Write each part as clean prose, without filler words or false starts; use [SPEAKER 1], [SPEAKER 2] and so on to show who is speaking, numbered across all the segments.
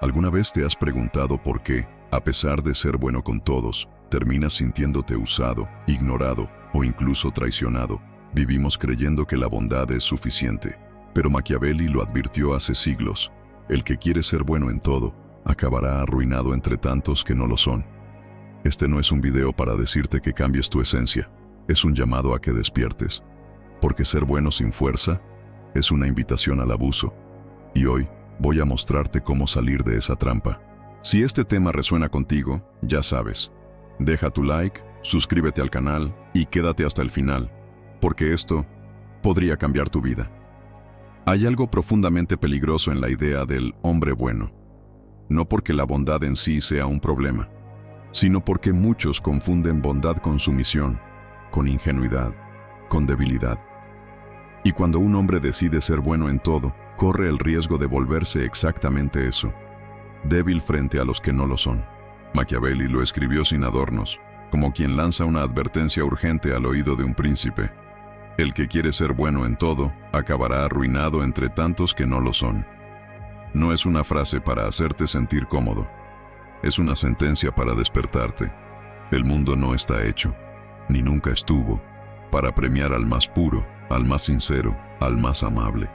[SPEAKER 1] ¿Alguna vez te has preguntado por qué, a pesar de ser bueno con todos, terminas sintiéndote usado, ignorado o incluso traicionado? Vivimos creyendo que la bondad es suficiente, pero Machiavelli lo advirtió hace siglos. El que quiere ser bueno en todo, acabará arruinado entre tantos que no lo son. Este no es un video para decirte que cambies tu esencia, es un llamado a que despiertes, porque ser bueno sin fuerza es una invitación al abuso. Y hoy voy a mostrarte cómo salir de esa trampa. Si este tema resuena contigo, ya sabes, deja tu like, suscríbete al canal y quédate hasta el final, porque esto podría cambiar tu vida. Hay algo profundamente peligroso en la idea del hombre bueno, no porque la bondad en sí sea un problema, sino porque muchos confunden bondad con sumisión, con ingenuidad, con debilidad. Y cuando un hombre decide ser bueno en todo, corre el riesgo de volverse exactamente eso, débil frente a los que no lo son. Machiavelli lo escribió sin adornos, como quien lanza una advertencia urgente al oído de un príncipe. El que quiere ser bueno en todo, acabará arruinado entre tantos que no lo son. No es una frase para hacerte sentir cómodo, es una sentencia para despertarte. El mundo no está hecho, ni nunca estuvo, para premiar al más puro, al más sincero, al más amable.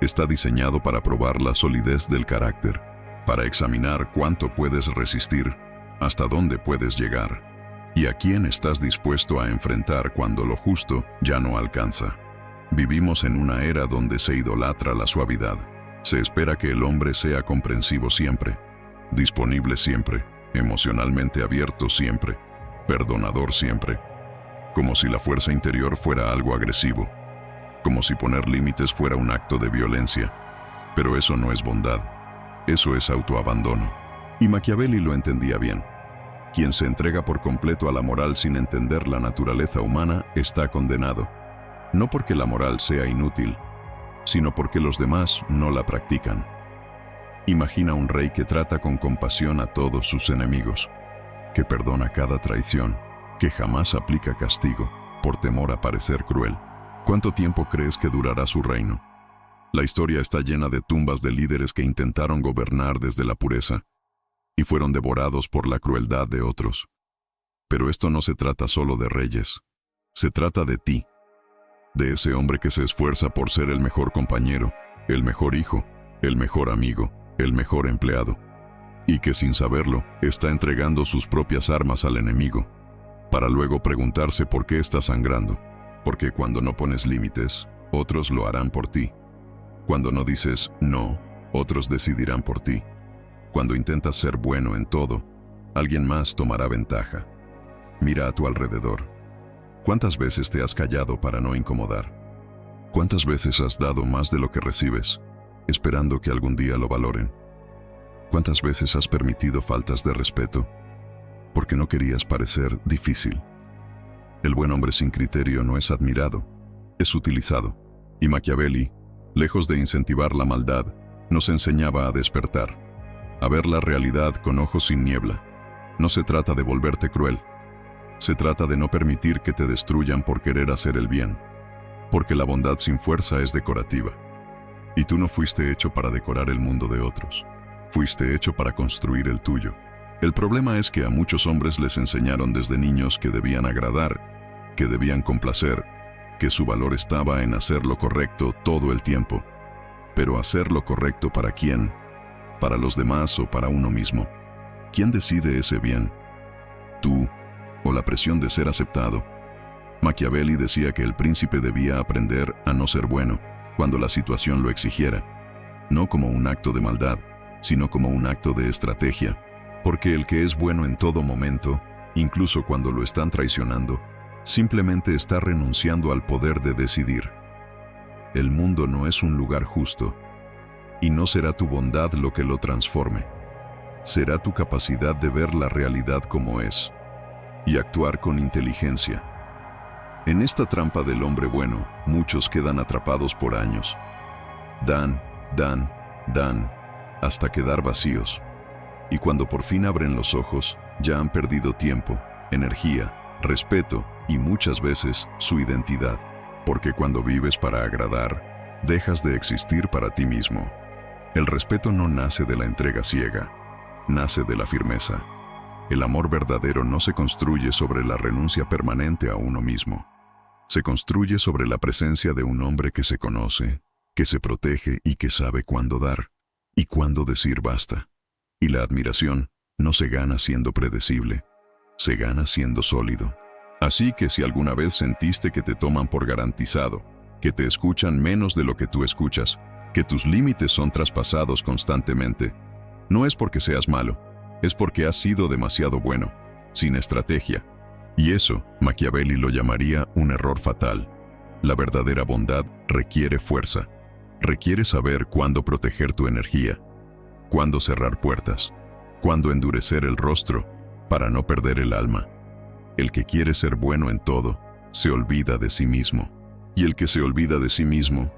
[SPEAKER 1] Está diseñado para probar la solidez del carácter, para examinar cuánto puedes resistir, hasta dónde puedes llegar, y a quién estás dispuesto a enfrentar cuando lo justo ya no alcanza. Vivimos en una era donde se idolatra la suavidad. Se espera que el hombre sea comprensivo siempre, disponible siempre, emocionalmente abierto siempre, perdonador siempre, como si la fuerza interior fuera algo agresivo, como si poner límites fuera un acto de violencia. Pero eso no es bondad, eso es autoabandono. Y Machiavelli lo entendía bien. Quien se entrega por completo a la moral sin entender la naturaleza humana está condenado, no porque la moral sea inútil, sino porque los demás no la practican. Imagina un rey que trata con compasión a todos sus enemigos, que perdona cada traición, que jamás aplica castigo por temor a parecer cruel. ¿Cuánto tiempo crees que durará su reino? La historia está llena de tumbas de líderes que intentaron gobernar desde la pureza y fueron devorados por la crueldad de otros. Pero esto no se trata solo de reyes, se trata de ti, de ese hombre que se esfuerza por ser el mejor compañero, el mejor hijo, el mejor amigo, el mejor empleado, y que sin saberlo está entregando sus propias armas al enemigo, para luego preguntarse por qué está sangrando. Porque cuando no pones límites, otros lo harán por ti. Cuando no dices no, otros decidirán por ti. Cuando intentas ser bueno en todo, alguien más tomará ventaja. Mira a tu alrededor. ¿Cuántas veces te has callado para no incomodar? ¿Cuántas veces has dado más de lo que recibes, esperando que algún día lo valoren? ¿Cuántas veces has permitido faltas de respeto, porque no querías parecer difícil? El buen hombre sin criterio no es admirado, es utilizado. Y Machiavelli, lejos de incentivar la maldad, nos enseñaba a despertar, a ver la realidad con ojos sin niebla. No se trata de volverte cruel, se trata de no permitir que te destruyan por querer hacer el bien, porque la bondad sin fuerza es decorativa. Y tú no fuiste hecho para decorar el mundo de otros, fuiste hecho para construir el tuyo. El problema es que a muchos hombres les enseñaron desde niños que debían agradar, que debían complacer, que su valor estaba en hacer lo correcto todo el tiempo. Pero hacer lo correcto ¿para quién? ¿Para los demás o para uno mismo? ¿Quién decide ese bien? ¿Tú o la presión de ser aceptado? Machiavelli decía que el príncipe debía aprender a no ser bueno cuando la situación lo exigiera, no como un acto de maldad, sino como un acto de estrategia, porque el que es bueno en todo momento, incluso cuando lo están traicionando, simplemente está renunciando al poder de decidir. El mundo no es un lugar justo, y no será tu bondad lo que lo transforme. Será tu capacidad de ver la realidad como es, y actuar con inteligencia. En esta trampa del hombre bueno, muchos quedan atrapados por años. Dan, hasta quedar vacíos. Y cuando por fin abren los ojos, ya han perdido tiempo, energía, respeto y muchas veces su identidad. Porque cuando vives para agradar, dejas de existir para ti mismo. El respeto no nace de la entrega ciega, nace de la firmeza. El amor verdadero no se construye sobre la renuncia permanente a uno mismo. Se construye sobre la presencia de un hombre que se conoce, que se protege y que sabe cuándo dar y cuándo decir basta. Y la admiración no se gana siendo predecible, se gana siendo sólido. Así que si alguna vez sentiste que te toman por garantizado, que te escuchan menos de lo que tú escuchas, que tus límites son traspasados constantemente, no es porque seas malo, es porque has sido demasiado bueno, sin estrategia. Y eso, Machiavelli lo llamaría un error fatal. La verdadera bondad requiere fuerza, requiere saber cuándo proteger tu energía, cuándo cerrar puertas, cuándo endurecer el rostro para no perder el alma. El que quiere ser bueno en todo, se olvida de sí mismo. Y el que se olvida de sí mismo,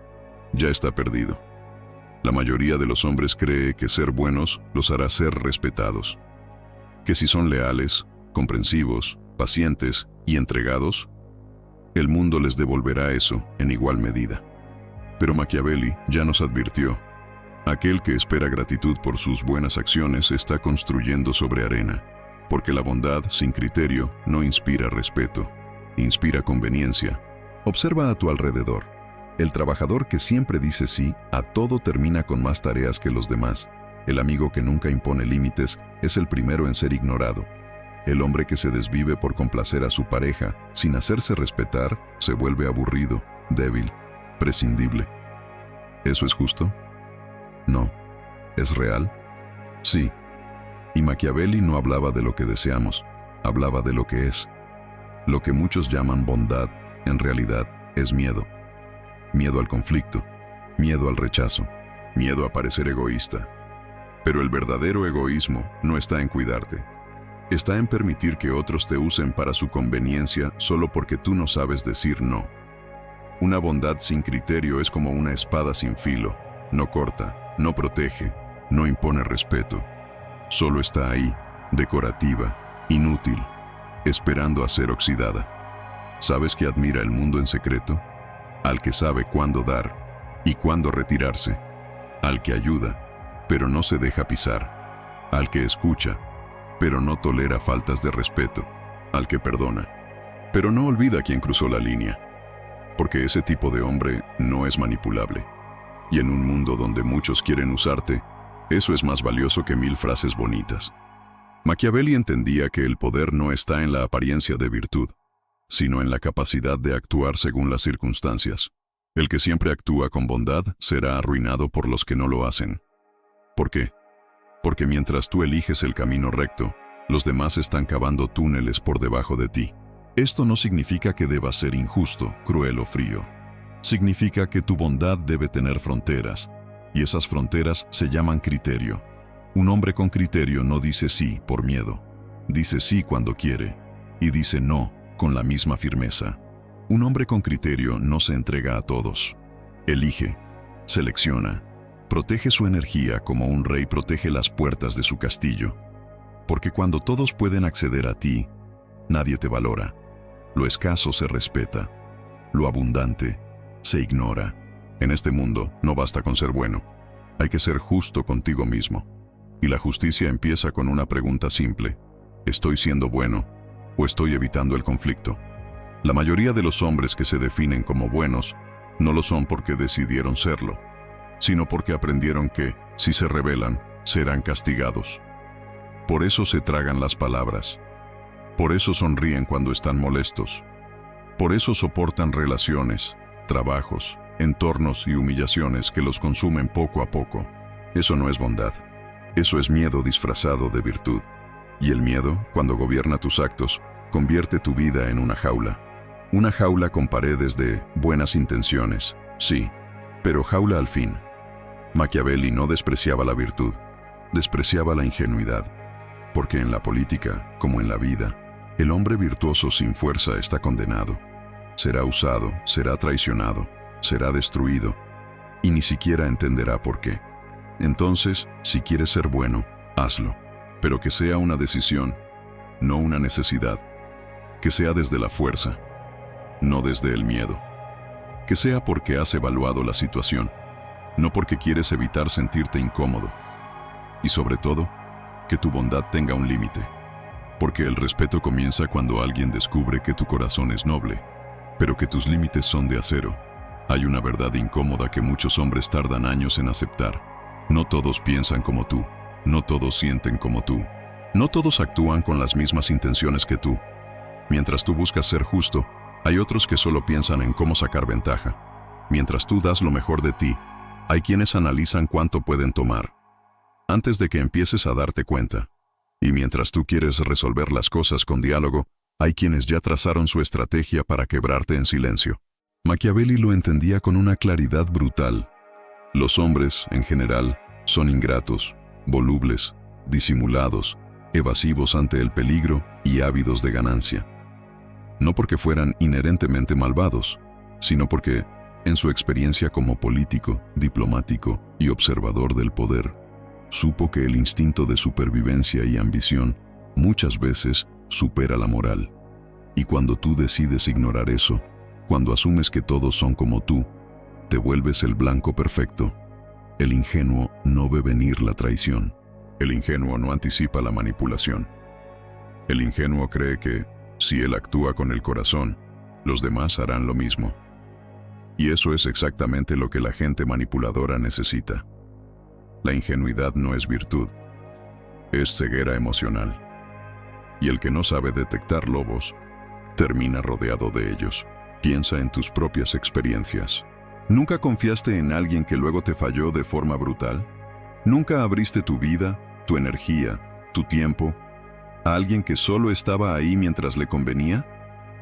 [SPEAKER 1] ya está perdido. La mayoría de los hombres cree que ser buenos los hará ser respetados. Que si son leales, comprensivos, pacientes y entregados, el mundo les devolverá eso en igual medida. Pero Machiavelli ya nos advirtió: aquel que espera gratitud por sus buenas acciones está construyendo sobre arena, porque la bondad sin criterio no inspira respeto, inspira conveniencia. Observa a tu alrededor. El trabajador que siempre dice sí a todo termina con más tareas que los demás. El amigo que nunca impone límites es el primero en ser ignorado. El hombre que se desvive por complacer a su pareja sin hacerse respetar se vuelve aburrido, débil, prescindible. ¿Eso es justo? No. ¿Es real? Sí. Y Machiavelli no hablaba de lo que deseamos, hablaba de lo que es. Lo que muchos llaman bondad, en realidad, es miedo. Miedo al conflicto, miedo al rechazo, miedo a parecer egoísta. Pero el verdadero egoísmo no está en cuidarte. Está en permitir que otros te usen para su conveniencia solo porque tú no sabes decir no. Una bondad sin criterio es como una espada sin filo. No corta, no protege, no impone respeto. Solo está ahí, decorativa, inútil, esperando a ser oxidada. ¿Sabes qué admira el mundo en secreto? Al que sabe cuándo dar y cuándo retirarse. Al que ayuda, pero no se deja pisar. Al que escucha, pero no tolera faltas de respeto. Al que perdona, pero no olvida quien cruzó la línea. Porque ese tipo de hombre no es manipulable. Y en un mundo donde muchos quieren usarte, eso es más valioso que 1000 frases bonitas. Machiavelli entendía que el poder no está en la apariencia de virtud, sino en la capacidad de actuar según las circunstancias. El que siempre actúa con bondad será arruinado por los que no lo hacen. ¿Por qué? Porque mientras tú eliges el camino recto, los demás están cavando túneles por debajo de ti. Esto no significa que debas ser injusto, cruel o frío. Significa que tu bondad debe tener fronteras, y esas fronteras se llaman criterio. Un hombre con criterio no dice sí por miedo, dice sí cuando quiere, y dice no con la misma firmeza. Un hombre con criterio no se entrega a todos. Elige, selecciona, protege su energía como un rey protege las puertas de su castillo. Porque cuando todos pueden acceder a ti, nadie te valora. Lo escaso se respeta, lo abundante se ignora. En este mundo no basta con ser bueno, hay que ser justo contigo mismo. Y la justicia empieza con una pregunta simple: ¿estoy siendo bueno o estoy evitando el conflicto? La mayoría de los hombres que se definen como buenos no lo son porque decidieron serlo, sino porque aprendieron que, si se rebelan, serán castigados. Por eso se tragan las palabras. Por eso sonríen cuando están molestos. Por eso soportan relaciones, trabajos, entornos y humillaciones que los consumen poco a poco. Eso no es bondad. Eso es miedo disfrazado de virtud. Y el miedo, cuando gobierna tus actos, convierte tu vida en una jaula. Una jaula con paredes de buenas intenciones, sí, pero jaula al fin. Machiavelli no despreciaba la virtud, despreciaba la ingenuidad. Porque en la política, como en la vida, el hombre virtuoso sin fuerza está condenado. Será usado, será traicionado, será destruido, y ni siquiera entenderá por qué. Entonces, si quieres ser bueno, hazlo, pero que sea una decisión, no una necesidad. Que sea desde la fuerza, no desde el miedo. Que sea porque has evaluado la situación, no porque quieres evitar sentirte incómodo. Y sobre todo, que tu bondad tenga un límite. Porque el respeto comienza cuando alguien descubre que tu corazón es noble, pero que tus límites son de acero. Hay una verdad incómoda que muchos hombres tardan años en aceptar. No todos piensan como tú, no todos sienten como tú, no todos actúan con las mismas intenciones que tú. Mientras tú buscas ser justo, hay otros que solo piensan en cómo sacar ventaja. Mientras tú das lo mejor de ti, hay quienes analizan cuánto pueden tomar, antes de que empieces a darte cuenta. Y mientras tú quieres resolver las cosas con diálogo, hay quienes ya trazaron su estrategia para quebrarte en silencio. Machiavelli lo entendía con una claridad brutal. Los hombres, en general, son ingratos, volubles, disimulados, evasivos ante el peligro y ávidos de ganancia. No porque fueran inherentemente malvados, sino porque, en su experiencia como político, diplomático y observador del poder, supo que el instinto de supervivencia y ambición muchas veces supera la moral. Y cuando tú decides ignorar eso, cuando asumes que todos son como tú, te vuelves el blanco perfecto. El ingenuo no ve venir la traición. El ingenuo no anticipa la manipulación. El ingenuo cree que, si él actúa con el corazón, los demás harán lo mismo. Y eso es exactamente lo que la gente manipuladora necesita. La ingenuidad no es virtud, es ceguera emocional. Y el que no sabe detectar lobos, termina rodeado de ellos. Piensa en tus propias experiencias. ¿Nunca confiaste en alguien que luego te falló de forma brutal? ¿Nunca abriste tu vida, tu energía, tu tiempo, a alguien que solo estaba ahí mientras le convenía?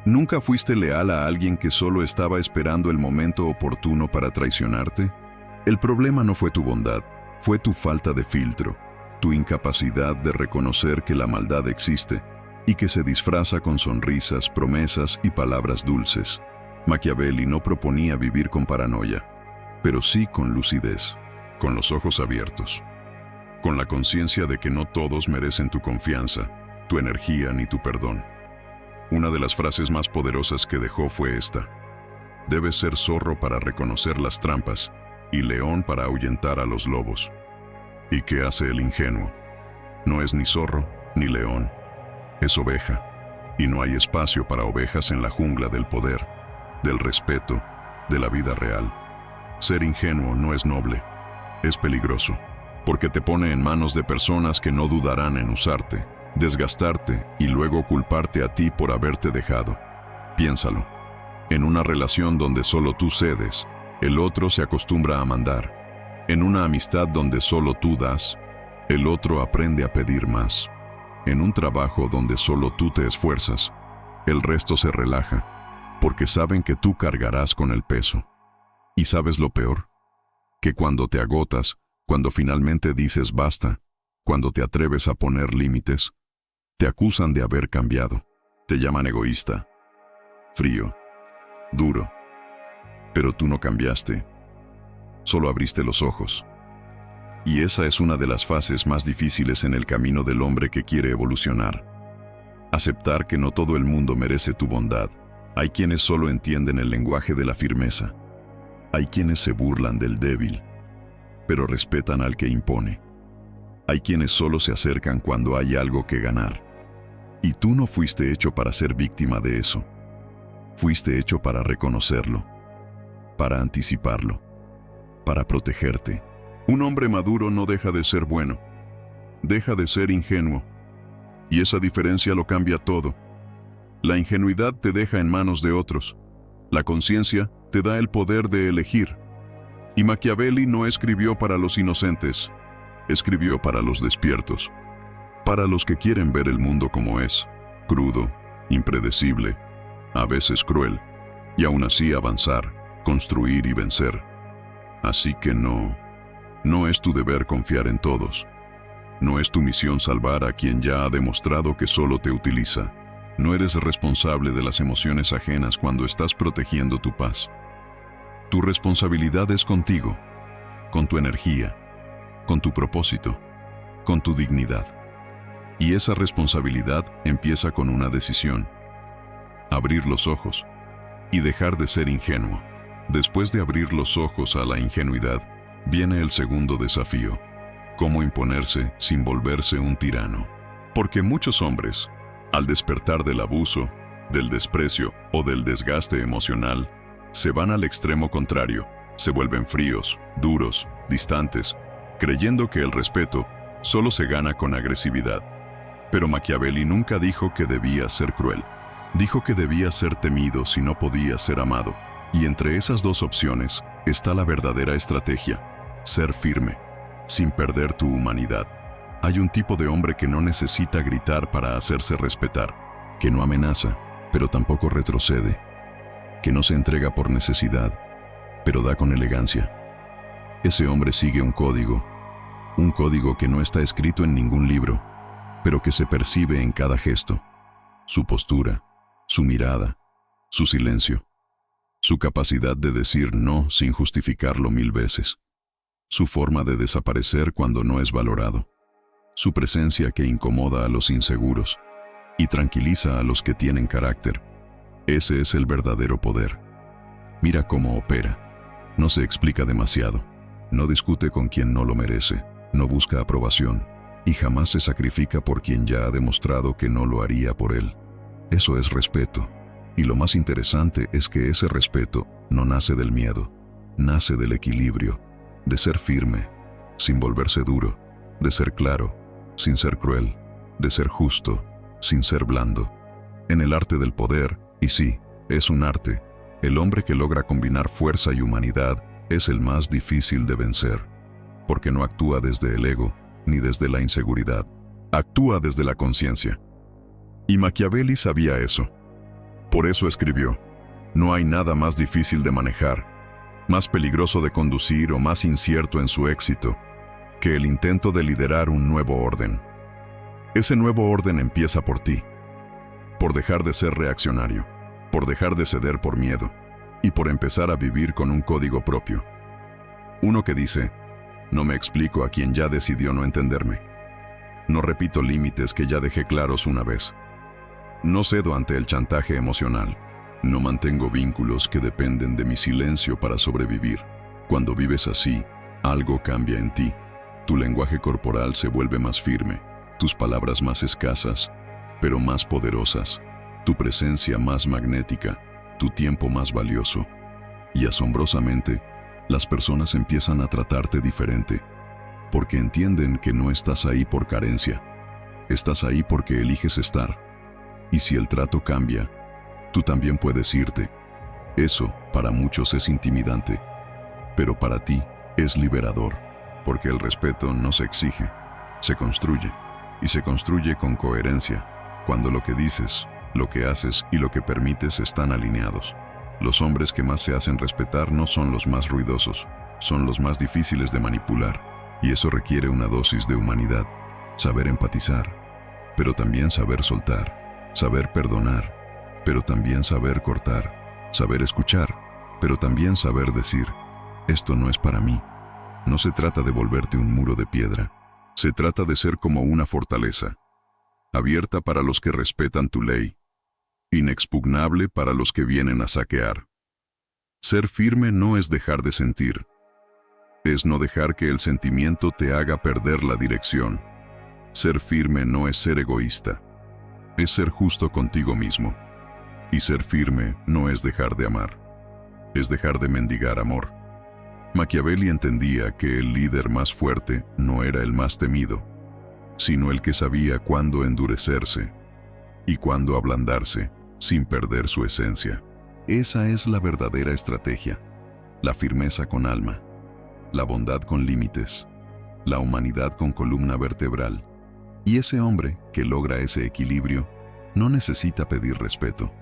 [SPEAKER 1] ¿Nunca fuiste leal a alguien que solo estaba esperando el momento oportuno para traicionarte? El problema no fue tu bondad, fue tu falta de filtro, tu incapacidad de reconocer que la maldad existe y que se disfraza con sonrisas, promesas y palabras dulces. Machiavelli no proponía vivir con paranoia, pero sí con lucidez, con los ojos abiertos, con la conciencia de que no todos merecen tu confianza, tu energía ni tu perdón. Una de las frases más poderosas que dejó fue esta: debes ser zorro para reconocer las trampas y león para ahuyentar a los lobos. ¿Y qué hace el ingenuo? No es ni zorro ni león, es oveja, y no hay espacio para ovejas en la jungla del poder, del respeto, de la vida real. Ser ingenuo no es noble, es peligroso, porque te pone en manos de personas que no dudarán en usarte, desgastarte y luego culparte a ti por haberte dejado. Piénsalo. En una relación donde solo tú cedes, el otro se acostumbra a mandar. En una amistad donde solo tú das, el otro aprende a pedir más. En un trabajo donde solo tú te esfuerzas, el resto se relaja, porque saben que tú cargarás con el peso. ¿Y sabes lo peor? Que cuando te agotas, cuando finalmente dices basta, cuando te atreves a poner límites, te acusan de haber cambiado. Te llaman egoísta, frío, duro. Pero tú no cambiaste, solo abriste los ojos. Y esa es una de las fases más difíciles en el camino del hombre que quiere evolucionar. Aceptar que no todo el mundo merece tu bondad. Hay quienes solo entienden el lenguaje de la firmeza. Hay quienes se burlan del débil, pero respetan al que impone. Hay quienes solo se acercan cuando hay algo que ganar. Y tú no fuiste hecho para ser víctima de eso. Fuiste hecho para reconocerlo, para anticiparlo, para protegerte. Un hombre maduro no deja de ser bueno, deja de ser ingenuo. Y esa diferencia lo cambia todo. La ingenuidad te deja en manos de otros. La conciencia te da el poder de elegir. Y Machiavelli no escribió para los inocentes, escribió para los despiertos, para los que quieren ver el mundo como es, crudo, impredecible, a veces cruel, y aún así avanzar, construir y vencer. Así que no es tu deber confiar en todos. No es tu misión salvar a quien ya ha demostrado que solo te utiliza. No eres responsable de las emociones ajenas cuando estás protegiendo tu paz. Tu responsabilidad es contigo, con tu energía, con tu propósito, con tu dignidad. Y esa responsabilidad empieza con una decisión: abrir los ojos y dejar de ser ingenuo. Después de abrir los ojos a la ingenuidad, Viene el segundo desafío: cómo imponerse sin volverse un tirano. Porque muchos hombres, al despertar del abuso, del desprecio o del desgaste emocional, se van al extremo contrario, se vuelven fríos, duros, distantes, creyendo que el respeto solo se gana con agresividad. Pero Machiavelli nunca dijo que debía ser cruel. Dijo que debía ser temido si no podía ser amado. Y entre esas dos opciones está la verdadera estrategia: ser firme, sin perder tu humanidad. Hay un tipo de hombre que no necesita gritar para hacerse respetar, que no amenaza, pero tampoco retrocede, que no se entrega por necesidad, pero da con elegancia. Ese hombre sigue un código que no está escrito en ningún libro, pero que se percibe en cada gesto: su postura, su mirada, su silencio, su capacidad de decir no sin justificarlo 1000 veces, su forma de desaparecer cuando no es valorado, su presencia que incomoda a los inseguros y tranquiliza a los que tienen carácter. Ese es el verdadero poder. Mira cómo opera. No se explica demasiado. No discute con quien no lo merece. No busca aprobación. Y jamás se sacrifica por quien ya ha demostrado que no lo haría por él. Eso es respeto. Y lo más interesante es que ese respeto no nace del miedo. Nace del equilibrio. De ser firme, sin volverse duro. De ser claro, sin ser cruel. De ser justo, sin ser blando. En el arte del poder, y sí, es un arte, el hombre que logra combinar fuerza y humanidad es el más difícil de vencer, porque no actúa desde el ego ni desde la inseguridad, actúa desde la conciencia. Y Machiavelli sabía eso. Por eso escribió: no hay nada más difícil de manejar, más peligroso de conducir o más incierto en su éxito, que el intento de liderar un nuevo orden. Ese nuevo orden empieza por ti, por dejar de ser reaccionario, por dejar de ceder por miedo, y por empezar a vivir con un código propio. Uno que dice: no me explico a quien ya decidió no entenderme. No repito límites que ya dejé claros una vez. No cedo ante el chantaje emocional. No mantengo vínculos que dependen de mi silencio para sobrevivir. Cuando vives así, algo cambia en ti. Tu lenguaje corporal se vuelve más firme, tus palabras más escasas, pero más poderosas, tu presencia más magnética, tu tiempo más valioso. Y asombrosamente, las personas empiezan a tratarte diferente, porque entienden que no estás ahí por carencia, estás ahí porque eliges estar. Y si el trato cambia, tú también puedes irte. Eso, para muchos, es intimidante, pero para ti es liberador, porque el respeto no se exige, se construye, y se construye con coherencia, cuando lo que dices, lo que haces y lo que permites están alineados. Los hombres que más se hacen respetar no son los más ruidosos, son los más difíciles de manipular, y eso requiere una dosis de humanidad, saber empatizar, pero también saber soltar, saber perdonar, pero también saber cortar, saber escuchar, pero también saber decir: esto no es para mí. No se trata de volverte un muro de piedra, se trata de ser como una fortaleza, abierta para los que respetan tu ley, inexpugnable para los que vienen a saquear. Ser firme no es dejar de sentir, es no dejar que el sentimiento te haga perder la dirección. Ser firme no es ser egoísta, es ser justo contigo mismo. Y ser firme no es dejar de amar, es dejar de mendigar amor. Machiavelli entendía que el líder más fuerte no era el más temido, sino el que sabía cuándo endurecerse y cuándo ablandarse sin perder su esencia. Esa es la verdadera estrategia: la firmeza con alma, la bondad con límites, la humanidad con columna vertebral. Y ese hombre que logra ese equilibrio no necesita pedir respeto,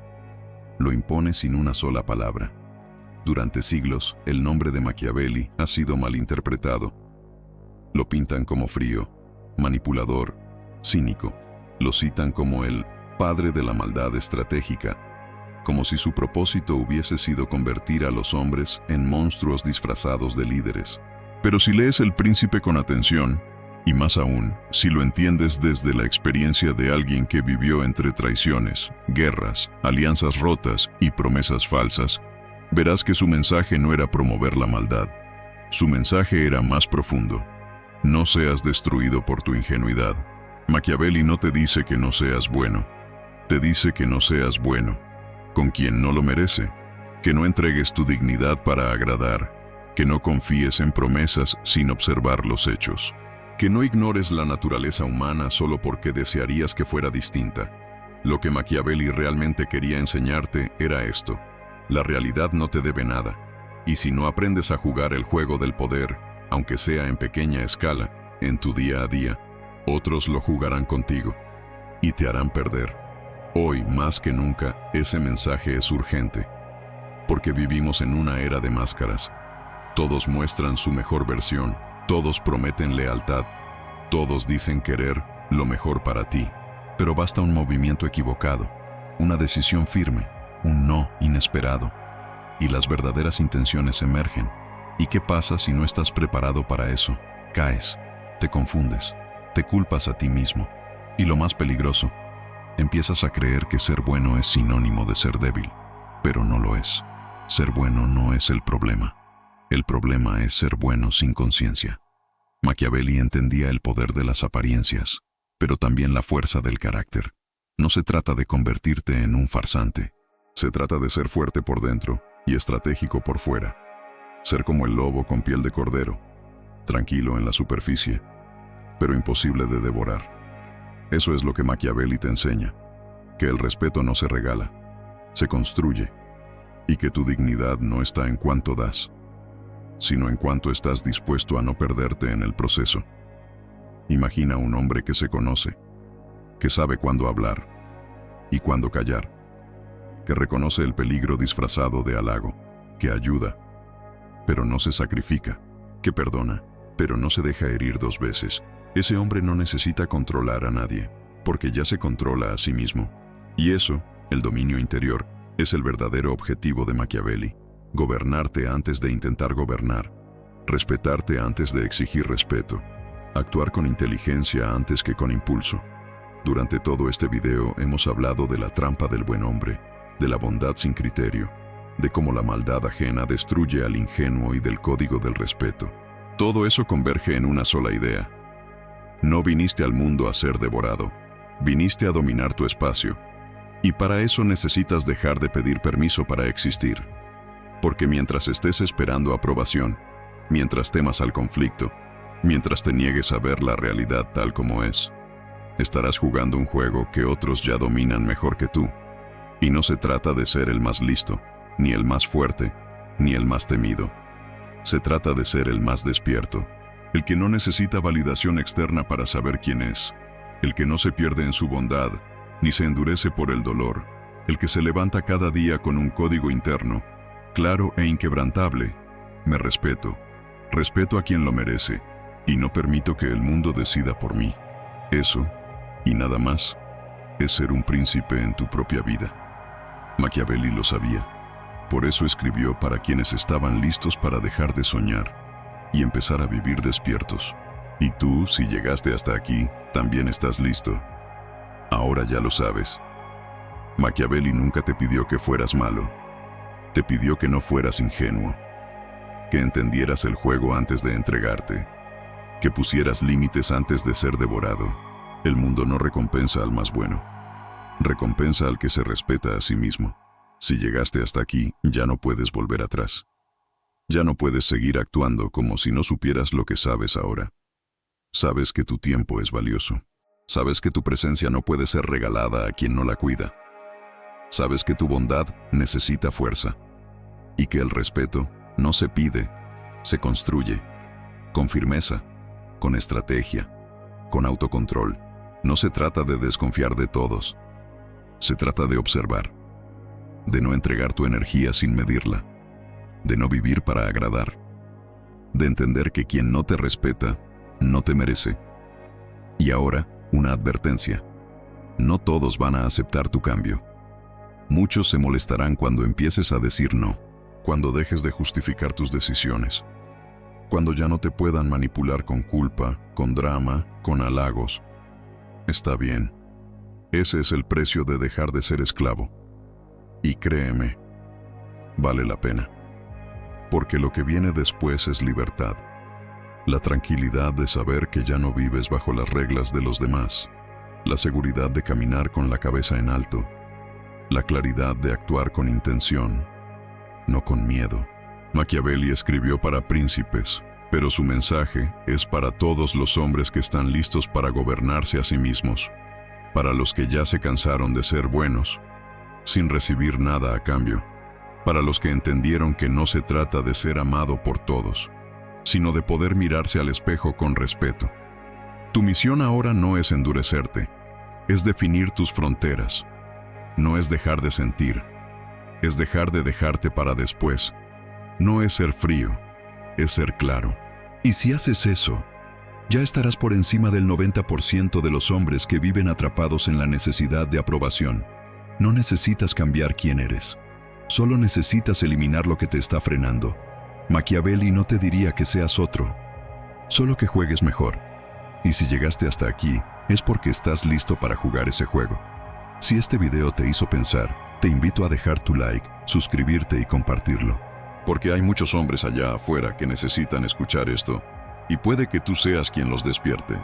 [SPEAKER 1] lo impone sin una sola palabra. Durante siglos, el nombre de Machiavelli ha sido malinterpretado. Lo pintan como frío, manipulador, cínico. Lo citan como el padre de la maldad estratégica, como si su propósito hubiese sido convertir a los hombres en monstruos disfrazados de líderes. Pero si lees El Príncipe con atención, y más aún, si lo entiendes desde la experiencia de alguien que vivió entre traiciones, guerras, alianzas rotas y promesas falsas, verás que su mensaje no era promover la maldad, Su mensaje era más profundo. No seas destruido por tu ingenuidad. Machiavelli no te dice que no seas bueno. Te dice que no seas bueno con quien no lo merece, que no entregues tu dignidad para agradar, que no confíes en promesas sin observar los hechos, que no ignores la naturaleza humana solo porque desearías que fuera distinta. Lo que Machiavelli realmente quería enseñarte era esto: la realidad no te debe nada, y si no aprendes a jugar el juego del poder, aunque sea en pequeña escala, en tu día a día, otros lo jugarán contigo y te harán perder. Hoy, más que nunca, ese mensaje es urgente, porque vivimos en una era de máscaras. Todos muestran su mejor versión, todos prometen lealtad, todos dicen querer lo mejor para ti, pero basta un movimiento equivocado, una decisión firme, un no inesperado, y las verdaderas intenciones emergen. ¿Y qué pasa si no estás preparado para eso? Caes, te confundes, te culpas a ti mismo, y lo más peligroso, empiezas a creer que ser bueno es sinónimo de ser débil, pero no lo es. Ser bueno no es el problema. El problema es ser bueno sin conciencia. Machiavelli entendía el poder de las apariencias, pero también la fuerza del carácter. No se trata de convertirte en un farsante. Se trata de ser fuerte por dentro y estratégico por fuera. Ser como el lobo con piel de cordero, tranquilo en la superficie, pero imposible de devorar. Eso es lo que Machiavelli te enseña, que el respeto no se regala, se construye, y que tu dignidad no está en cuánto das, sino en cuánto estás dispuesto a no perderte en el proceso. Imagina un hombre que se conoce, que sabe cuándo hablar y cuándo callar, que reconoce el peligro disfrazado de halago, que ayuda, pero no se sacrifica, que perdona, pero no se deja herir dos veces. Ese hombre no necesita controlar a nadie, porque ya se controla a sí mismo. Y eso, el dominio interior, es el verdadero objetivo de Machiavelli: gobernarte antes de intentar gobernar, respetarte antes de exigir respeto, actuar con inteligencia antes que con impulso. Durante todo este video hemos hablado de la trampa del buen hombre, de la bondad sin criterio, de cómo la maldad ajena destruye al ingenuo y del código del respeto. Todo eso converge en una sola idea. No viniste al mundo a ser devorado, viniste a dominar tu espacio. Y para eso necesitas dejar de pedir permiso para existir. Porque mientras estés esperando aprobación, mientras temas al conflicto, mientras te niegues a ver la realidad tal como es, estarás jugando un juego que otros ya dominan mejor que tú. Y no se trata de ser el más listo, ni el más fuerte, ni el más temido. Se trata de ser el más despierto, el que no necesita validación externa para saber quién es, el que no se pierde en su bondad, ni se endurece por el dolor, el que se levanta cada día con un código interno, claro e inquebrantable: me respeto, respeto a quien lo merece, y no permito que el mundo decida por mí. Eso, y nada más, es ser un príncipe en tu propia vida. Machiavelli lo sabía, por eso escribió para quienes estaban listos para dejar de soñar y empezar a vivir despiertos. Y tú, si llegaste hasta aquí, también estás listo. Ahora ya lo sabes. Machiavelli nunca te pidió que fueras malo. Te pidió que no fueras ingenuo, que entendieras el juego antes de entregarte, que pusieras límites antes de ser devorado. El mundo no recompensa al más bueno, recompensa al que se respeta a sí mismo. Si llegaste hasta aquí, ya no puedes volver atrás. Ya no puedes seguir actuando como si no supieras lo que sabes ahora. Sabes que tu tiempo es valioso. Sabes que tu presencia no puede ser regalada a quien no la cuida. Sabes que tu bondad necesita fuerza y que el respeto no se pide, se construye, con firmeza, con estrategia, con autocontrol. No se trata de desconfiar de todos. Se trata de observar, de no entregar tu energía sin medirla, de no vivir para agradar, de entender que quien no te respeta, no te merece. Y ahora, una advertencia: no todos van a aceptar tu cambio. Muchos se molestarán cuando empieces a decir no, cuando dejes de justificar tus decisiones, cuando ya no te puedan manipular con culpa, con drama, con halagos. Está bien. Ese es el precio de dejar de ser esclavo. Y créeme, vale la pena. porque lo que viene después es libertad. La tranquilidad de saber que ya no vives bajo las reglas de los demás, la seguridad de caminar con la cabeza en alto, la claridad de actuar con intención, no con miedo. Machiavelli escribió para príncipes, pero su mensaje es para todos los hombres que están listos para gobernarse a sí mismos, para los que ya se cansaron de ser buenos, sin recibir nada a cambio, para los que entendieron que no se trata de ser amado por todos, sino de poder mirarse al espejo con respeto. Tu misión ahora no es endurecerte, es definir tus fronteras. No es dejar de sentir, es dejar de dejarte para después. No es ser frío, es ser claro. Y si haces eso, ya estarás por encima del 90% de los hombres que viven atrapados en la necesidad de aprobación. No necesitas cambiar quién eres, solo necesitas eliminar lo que te está frenando. Machiavelli no te diría que seas otro, solo que juegues mejor. Y si llegaste hasta aquí, es porque estás listo para jugar ese juego. Si este video te hizo pensar, te invito a dejar tu like, suscribirte y compartirlo. Porque hay muchos hombres allá afuera que necesitan escuchar esto, y puede que tú seas quien los despierte.